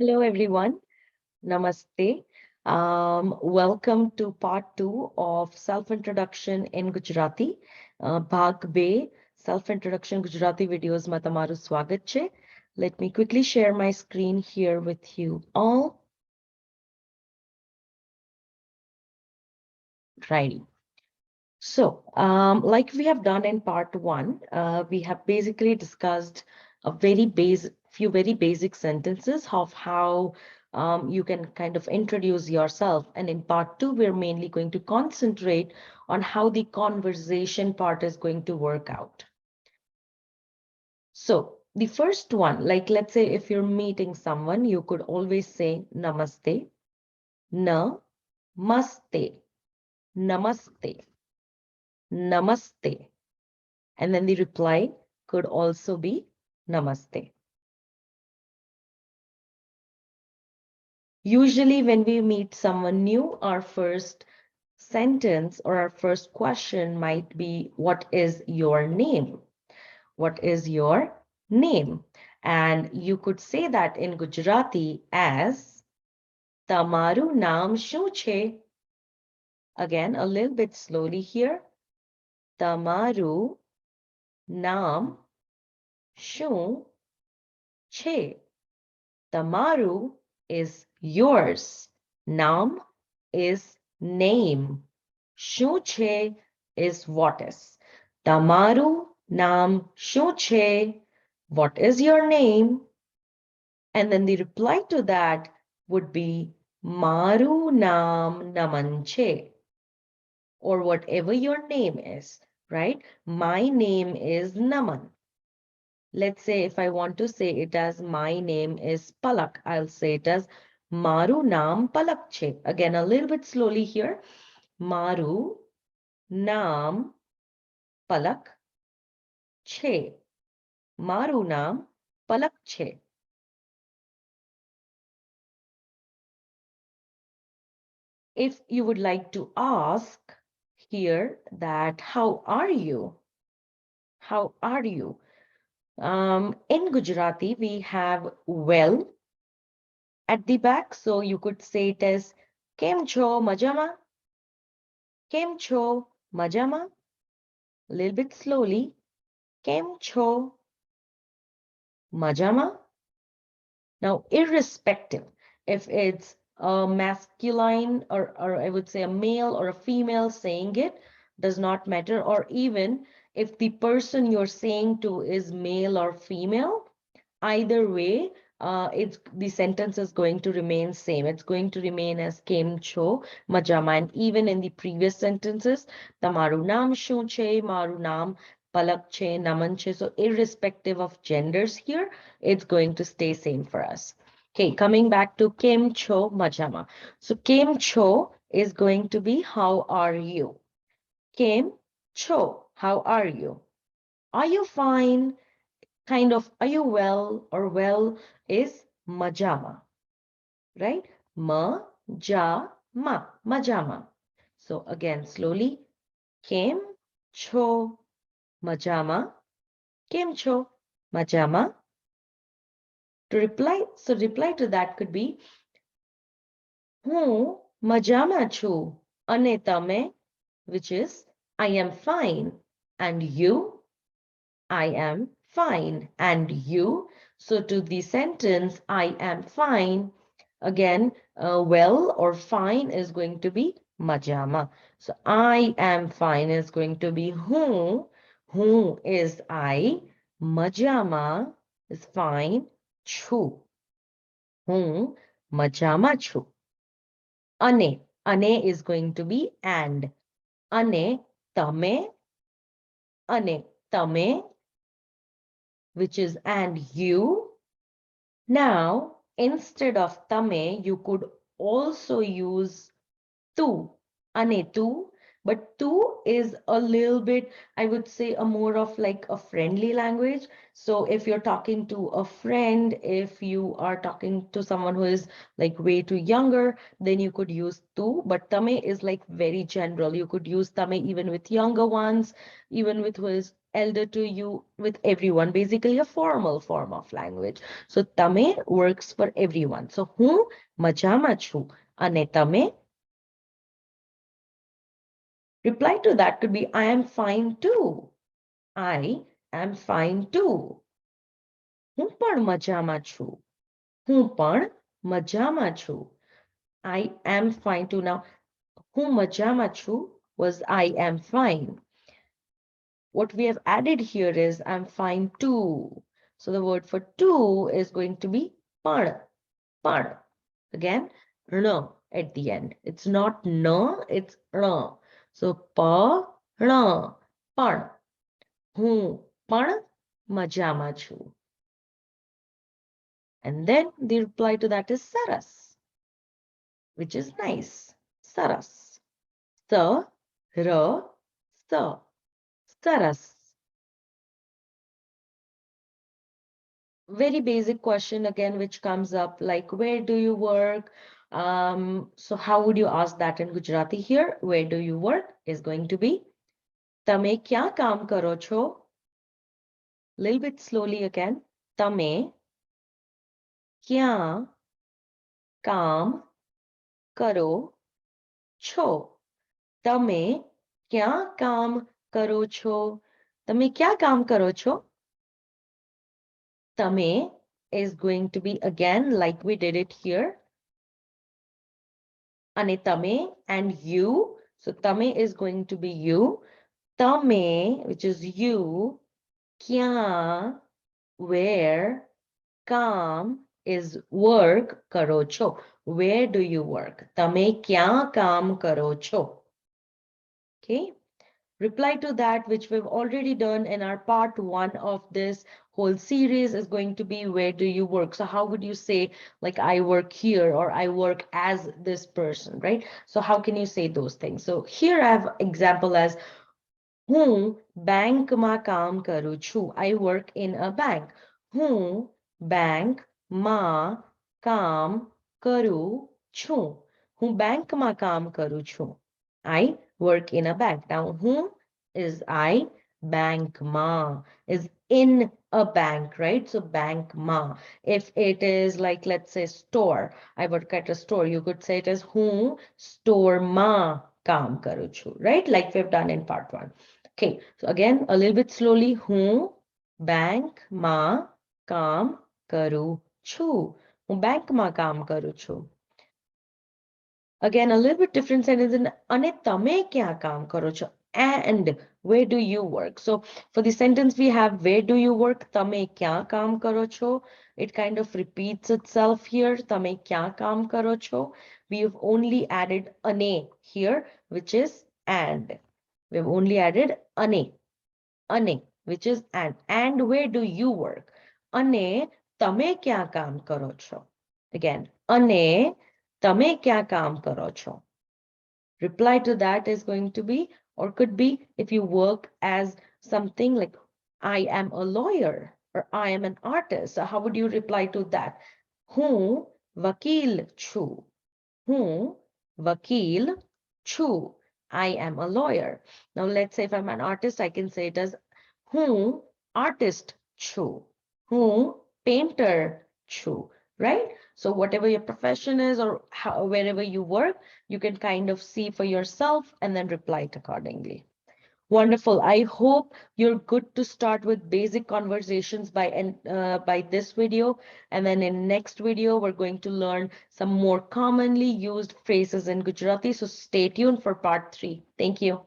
Hello, everyone. Namaste. Welcome to part two of self-introduction in Gujarati. Bhag બે self-introduction Gujarati videos માં તમારું સ્વાગત છે. Let me quickly share my screen here with you all. Righty. So, like we have done in part one, we have basically discussed a few very basic sentences of how you can kind of introduce yourself. And in part two, we're mainly going to concentrate on how the conversation part is going to work out. So the first one, like let's say if you're meeting someone, you could always say namaste, namaste, namaste. Namaste. And then the reply could also be Namaste. Usually when we meet someone new, our first sentence or our first question might be, what is your name? What is your name? And you could say that in Gujarati as Tamaru naam શું છે? Again, a little bit slowly here. Tamaru naam શું છે? Tamaru is yours. Naam is name. શું છે is what is. Tamaru naam શું છે? What is your name? And then the reply to that would be Maru naam Naman છે. Or whatever your name is, right? My name is Naman. Let's say if I want to say it as my name is Palak, I'll say it as Maru naam Palak છે. Again, a little bit slowly here. Maru naam Palak છે. Maru naam Palak છે. If you would like to ask here that how are you? How are you? In Gujarati, we have well at the back. So you could say it as Kem છો મજામાં? Kem છો મજામાં? A little bit slowly. Kem છો મજામાં? Now, irrespective if it's a masculine or I would say a male or a female saying it, does not matter. Or even if the person you're saying to is male or female, either way, the sentence is going to remain same. It's going to remain as kem છો મજામાં. And even in the previous sentences, તમારું નામ શું છે? મારું નામ Palak che, Naman che. So irrespective of genders here, it's going to stay same for us. Okay, coming back to Kem Cho Majama. So Kem Cho is going to be how are you? Kem Cho, how are you? Are you fine? Kind of, are you well or well is Majama, right? Majama. So again, slowly, Kem Cho Majama. Kem છો? મજામાં? To reply to that could be હું મજામાં છું અને તમે, which is I am fine, and you, I am fine, and you. So to the sentence I am fine, again, well or fine is going to be મજામાં. So I am fine is going to be હું is I, મજામાં is fine, છું. હું મજામાં છું. અને is going to be and. અને તમે, which is and you. Now, instead of તમે, you could also use tu, ane tu. But tu is a little bit, I would say, a more of like a friendly language. So if you're talking to a friend, if you are talking to someone who is like way too younger, then you could use tu. But tame is like very general. You could use tame even with younger ones, even with who is elder to you with everyone, basically a formal form of language. So tame works for everyone. So હું મજામાં છું અને તમે. Reply to that could be I am fine too. I am fine too. હું પણ મજામાં છું. હું પણ મજામાં છું. I am fine too. Now, હું મજામાં છું was I am fine. What we have added here is I'm fine too. So the word for too is going to be પણ. પણ. Again, ણ at the end. It's not ન, it's ણ. So પણ. પણ. હું પણ મજામાં છું. And then the reply to that is સરસ, which is nice. સરસ. સ, ર, સ. સરસ. Very basic question again, which comes up like, where do you work? So how would you ask that in Gujarati here? Where do you work is going to be તમે ક્યાં કામ કરો છો? Little bit slowly again. તમે ક્યાં કામ કરો છો? તમે ક્યાં કામ કરો છો? તમે ક્યાં કામ કરો છો? તમે is going to be again like we did it here. અને તમે and you. So તમે is going to be you. તમે, which is you. ક્યાં, where. કામ is work. કરો છો. Where do you work? તમે ક્યાં કામ કરો છો? Okay. Reply to that, which we've already done in our part 1 of this whole series, is going to be where do you work? So how would you say like I work here or I work as this person, right? So how can you say those things? So here I have example as હું બેંકમાં કામ કરું છું. I work in a bank. હું બેંકમાં કામ કરું છું. હું બેંકમાં કામ કરું છું. I work in a bank. Now, who is I? Bank ma is in a bank, right? So bank ma. If it is like, let's say store, I work at a store, you could say it as who store ma kaam karu chu, right? Like we've done in part 1. Okay, so again, a little bit slowly. Who bank ma kaam karu chu. Who bank ma kaam karu chu. Again, a little bit different sentence in અને તમે ક્યાં કામ કરો છો? And where do you work? So for the sentence we have where do you work? તમે ક્યાં કામ કરો છો? It kind of repeats itself here. તમે ક્યાં કામ કરો છો? We've only added ane here, which is and. We've only added ane, which is and. And where do you work? અને તમે ક્યાં કામ કરો છો? Again, ane તમે ક્યાં કામ કરો છો? Reply to that is going to be, or could be, if you work as something like I am a lawyer or I am an artist. So how would you reply to that? હું વકીલ છું. હું વકીલ છું. I am a lawyer. Now let's say if I'm an artist, I can say it as હું artist છું. હું painter છું, right? So whatever your profession is or wherever you work, you can kind of see for yourself and then reply it accordingly. Wonderful. I hope you're good to start with basic conversations by this video. And then in next video, we're going to learn some more commonly used phrases in Gujarati. So stay tuned for part 3. Thank you.